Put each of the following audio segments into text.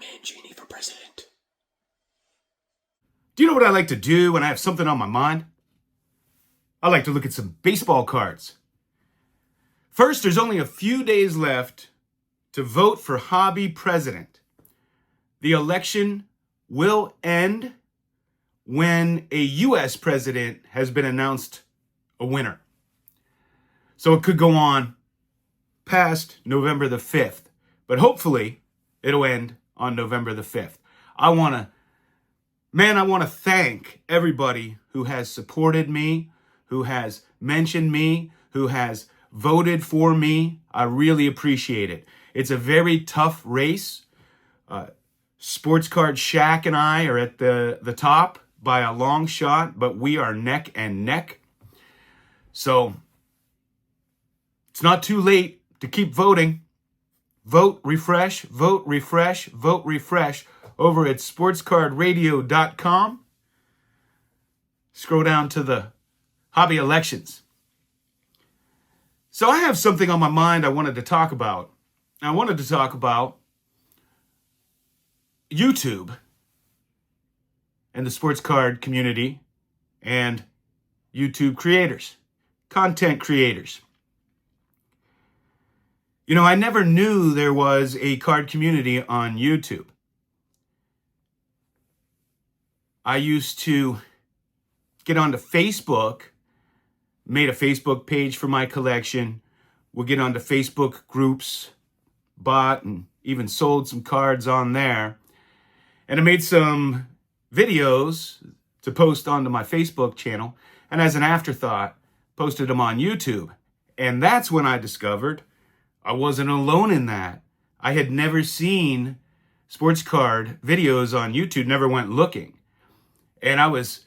Mangini for president. Do you know what I like to do when I have something on my mind? I like to look at some baseball cards. First, there's only a few days left to vote for hobby president. The election will end when a U.S. president has been announced a winner. So it could go on past November the 5th, but hopefully it'll end on November the 5th. I want to thank everybody who has supported me, who has mentioned me, who has voted for me. I really appreciate it. It's a very tough race. Sports Card Shack and I are at the top by a long shot, but we are neck and neck. So it's not too late to keep voting. Vote, refresh, vote, refresh, vote, refresh over at sportscardradio.com. Scroll down to the hobby elections. So I have something on my mind I wanted to talk about. I wanted to talk about YouTube and the sports card community and YouTube creators, content creators. You know, I never knew there was a card community on YouTube. I used to get onto Facebook, made a Facebook page for my collection, would get onto Facebook groups, bought and even sold some cards on there. And I made some videos to post onto my Facebook channel, and as an afterthought, posted them on YouTube. And that's when I discovered I wasn't alone in that. I had never seen sports card videos on YouTube, never went looking. And I was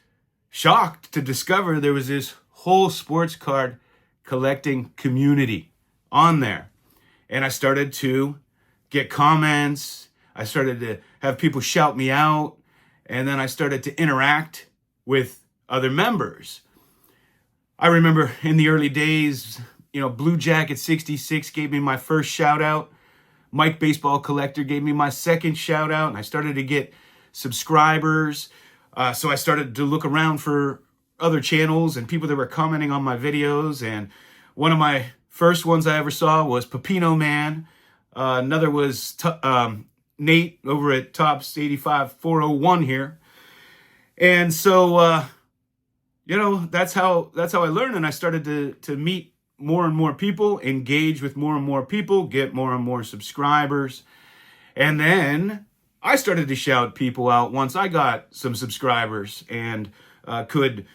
shocked to discover there was this whole sports card collecting community on there. And I started to get comments. I started to have people shout me out. And then I started to interact with other members. I remember in the early days, Blue Jacket 66 gave me my first shout out. Mike Baseball Collector gave me my second shout out. And I started to get subscribers. So I started to look around for other channels and people that were commenting on my videos. And one of my first ones I ever saw was Pepino Man. Another was Nate over at Tops 85401 here. And so, that's how I learned. And I started to meet more and more people, engage with more and more people, get more and more subscribers. And then I started to shout people out once I got some subscribers and could,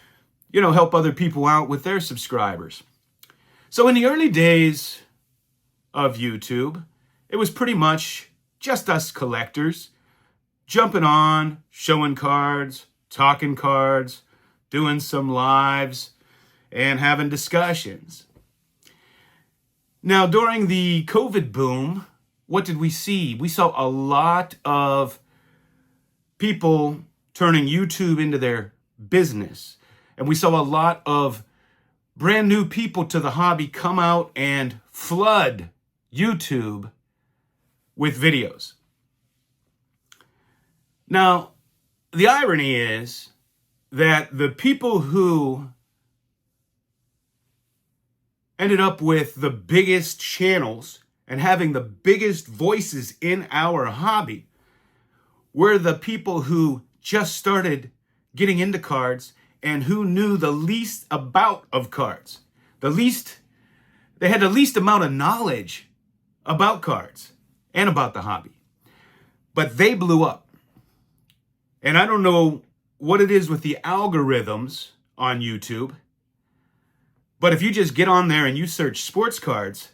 help other people out with their subscribers. So in the early days of YouTube, it was pretty much just us collectors jumping on, showing cards, talking cards, doing some lives, and having discussions. Now, during the COVID boom, what did we see? We saw a lot of people turning YouTube into their business. And we saw a lot of brand new people to the hobby come out and flood YouTube with videos. Now, the irony is that the people who ended up with the biggest channels and having the biggest voices in our hobby were the people who just started getting into cards and who knew the least about of cards. They had the least amount of knowledge about cards and about the hobby. But they blew up. And I don't know what it is with the algorithms on YouTube, but if you just get on there and you search sports cards,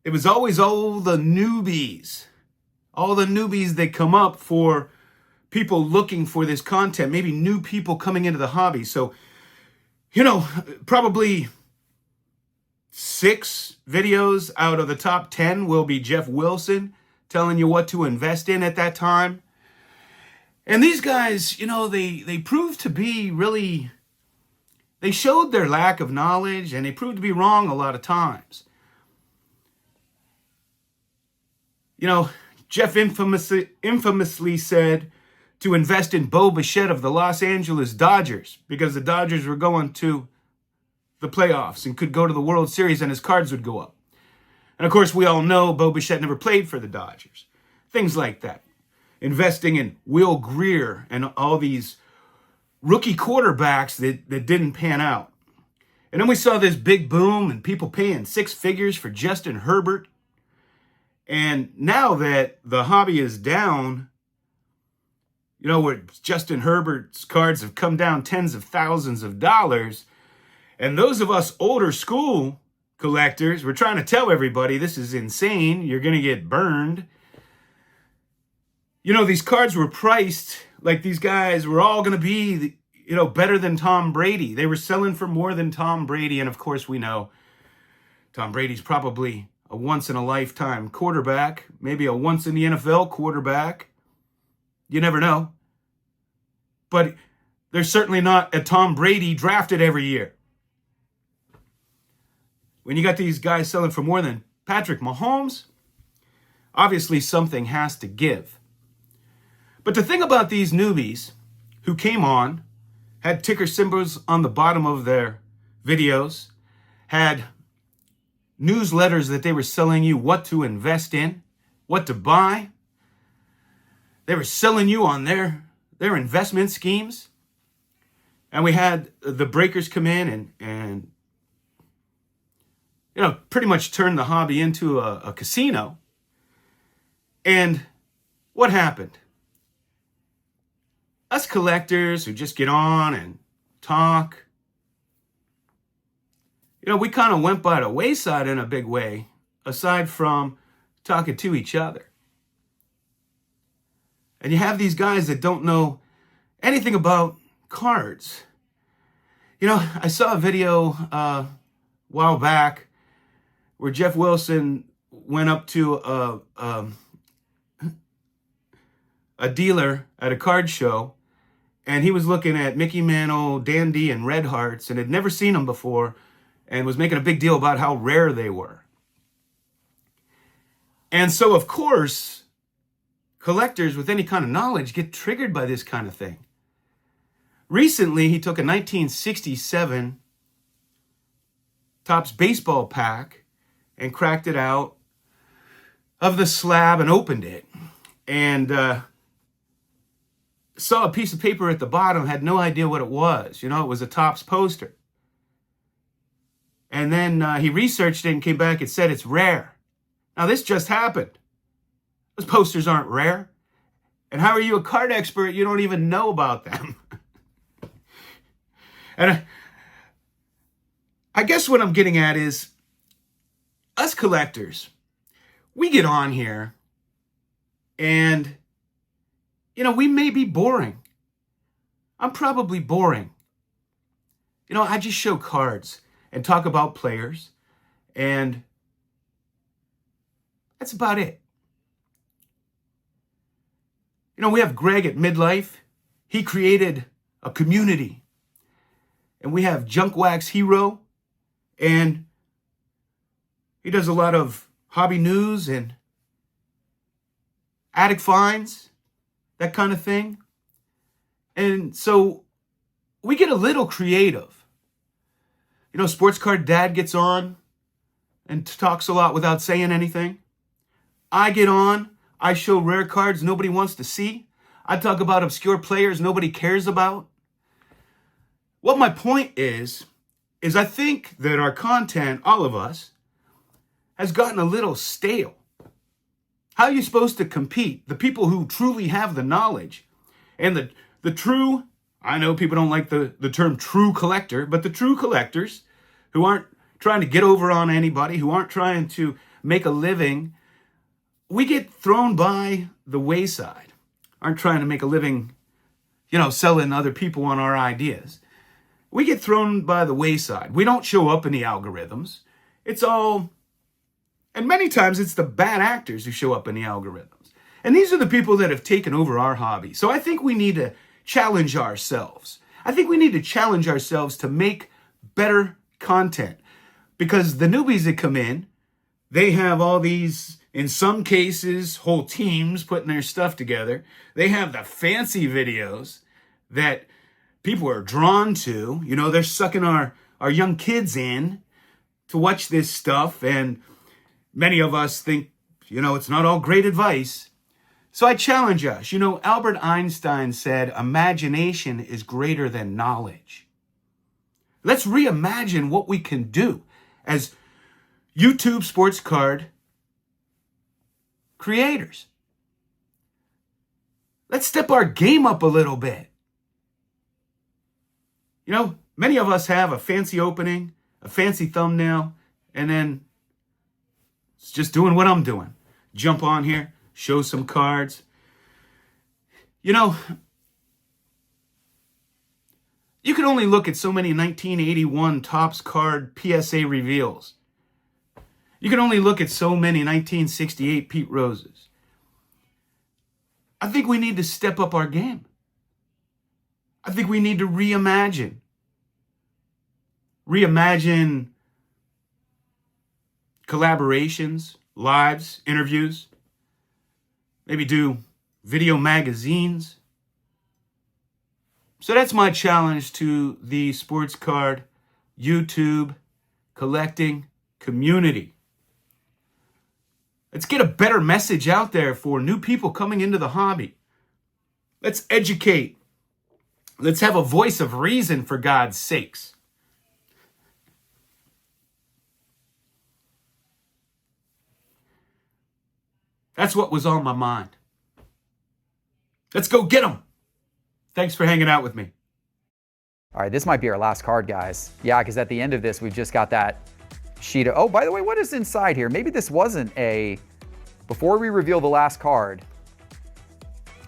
it was always all the newbies that come up for people looking for this content, maybe new people coming into the hobby. So, probably 6 videos out of the top 10 will be Jeff Wilson telling you what to invest in at that time. And these guys, they proved to be really, they showed their lack of knowledge and they proved to be wrong a lot of times. Jeff infamously said to invest in Bo Bichette of the Los Angeles Dodgers because the Dodgers were going to the playoffs and could go to the World Series and his cards would go up. And of course, we all know Bo Bichette never played for the Dodgers. Things like that. Investing in Will Greer and all these rookie quarterbacks that didn't pan out. And then we saw this big boom and people paying six figures for Justin Herbert. And now that the hobby is down, you know, where Justin Herbert's cards have come down tens of thousands of dollars, and those of us older school collectors, we're trying to tell everybody this is insane, you're going to get burned. You know, these cards were priced like these guys were all going to be, you know, better than Tom Brady. They were selling for more than Tom Brady, and of course we know Tom Brady's probably a once-in-a-lifetime quarterback, maybe a once-in-the-NFL quarterback. You never know. But there's certainly not a Tom Brady drafted every year. When you got these guys selling for more than Patrick Mahomes, obviously something has to give. But the thing about these newbies who came on, had ticker symbols on the bottom of their videos, had newsletters that they were selling you what to invest in, what to buy. They were selling you on their investment schemes. And we had the breakers come in and you know, pretty much turn the hobby into a casino. And what happened? Us collectors who just get on and talk, you know, we kind of went by the wayside in a big way, aside from talking to each other. And you have these guys that don't know anything about cards. You know, I saw a video a while back where Jeff Wilson went up to a dealer at a card show, and he was looking at Mickey Mantle, Dandy, and Red Hearts, and had never seen them before, and was making a big deal about how rare they were. And so, of course, collectors with any kind of knowledge get triggered by this kind of thing. Recently, he took a 1967 Topps baseball pack and cracked it out of the slab and opened it. And saw a piece of paper at the bottom, had no idea what it was. You know, it was a Topps poster. And then he researched it and came back and said it's rare. Now, this just happened. Those posters aren't rare. And how are you a card expert? You don't even know about them. And I guess what I'm getting at is, us collectors, we get on here and, you know, we may be boring. I'm probably boring. You know, I just show cards and talk about players, and that's about it. You know, we have Greg at Midlife. He created a community. And we have Junk Wax Hero, and he does a lot of hobby news and attic finds, that kind of thing. And so we get a little creative. You know, Sports Card Dad gets on and talks a lot without saying anything. I get on, I show rare cards nobody wants to see. I talk about obscure players nobody cares about. What my point is I think that our content, all of us, has gotten a little stale. How are you supposed to compete? The people who truly have the knowledge and the true, I know people don't like the term true collector, but the true collectors who aren't trying to get over on anybody, who aren't trying to make a living, we get thrown by the wayside. Aren't trying to make a living, you know, selling other people on our ideas. We get thrown by the wayside. We don't show up in the algorithms. It's all, and many times it's the bad actors who show up in the algorithms. And these are the people that have taken over our hobby. So I think we need to challenge ourselves. I think we need to challenge ourselves to make better content. Because the newbies that come in, they have all these In some cases, whole teams putting their stuff together. They have the fancy videos that people are drawn to. You know, they're sucking our young kids in to watch this stuff. And many of us think, you know, it's not all great advice. So I challenge us. You know, Albert Einstein said, imagination is greater than knowledge. Let's reimagine what we can do as YouTube sports card creators. Let's step our game up a little bit. You know, many of us have a fancy opening, a fancy thumbnail, and then it's just doing what I'm doing. Jump on here, show some cards. You know, you can only look at so many 1981 Topps card PSA reveals. You can only look at so many 1968 Pete Roses. I think we need to step up our game. I think we need to reimagine. Reimagine collaborations, lives, interviews. Maybe do video magazines. So that's my challenge to the sports card YouTube collecting community. Let's get a better message out there for new people coming into the hobby. Let's educate. Let's have a voice of reason, for God's sakes. That's what was on my mind. Let's go get them. Thanks for hanging out with me. All right, this might be our last card, guys. Yeah, because at the end of this, we've just got that sheet of, oh, by the way, what is inside here? Maybe this wasn't a, before we reveal the last card,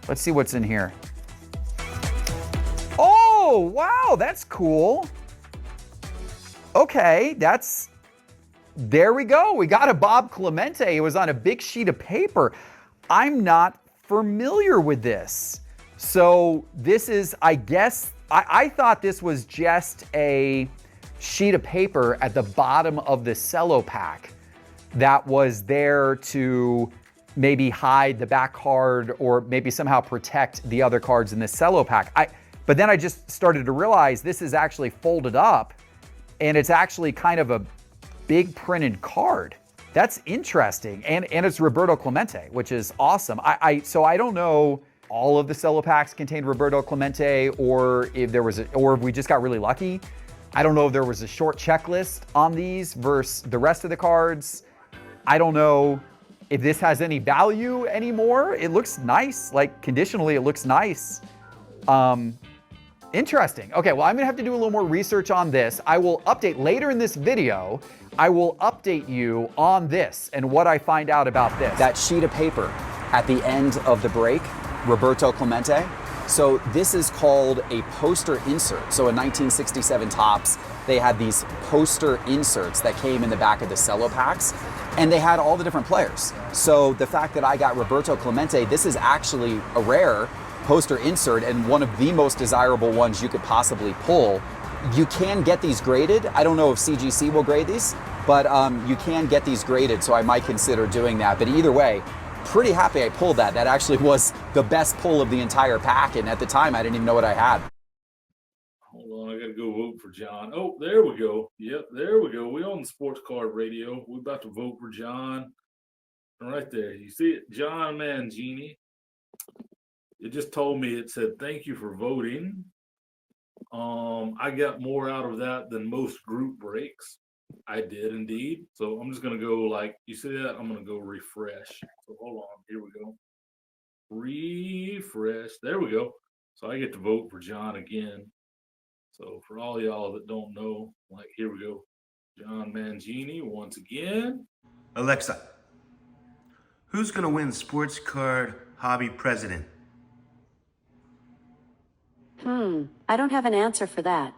let's see what's in here. Oh, wow, that's cool. Okay, there we go. We got a Bob Clemente. It was on a big sheet of paper. I'm not familiar with this. So this is, I guess, I thought this was just a sheet of paper at the bottom of the cello pack that was there to maybe hide the back card or maybe somehow protect the other cards in the cello pack. But then I just started to realize this is actually folded up and it's actually kind of a big printed card. That's interesting. And it's Roberto Clemente, which is awesome. So I don't know all of the cello packs contained Roberto Clemente or if there was or if we just got really lucky. I don't know if there was a short checklist on these versus the rest of the cards. I don't know if this has any value anymore. It looks nice, like conditionally it looks nice. Interesting. Okay, well, I'm gonna have to do a little more research on this. I will update later in this video. I will update you on this and what I find out about this. That sheet of paper at the end of the break, Roberto Clemente. So this is called a poster insert. So in 1967 Topps, they had these poster inserts that came in the back of the cello packs, and they had all the different players. So the fact that I got Roberto Clemente, this is actually a rare poster insert and one of the most desirable ones you could possibly pull. You can get these graded. I don't know if CGC will grade these, but you can get these graded, so I might consider doing that. But either way, pretty happy I pulled that. That actually was the best pull of the entire pack, and at the time, I didn't even know what I had. Hold on, I gotta go vote for John. Oh, there we go. Yep, there we go. We on the Sports Card Radio. We're about to vote for John. Right there. You see it? John Mangini. It just told me, it said, thank you for voting. I got more out of that than most group breaks. I did indeed. So I'm just gonna go like, you see that? I'm gonna go refresh. So hold on, here we go. Refresh, there we go. So I get to vote for John again. So for all y'all that don't know, like, here we go. John Mangini once again. Alexa, who's gonna win sports card hobby president? I don't have an answer for that.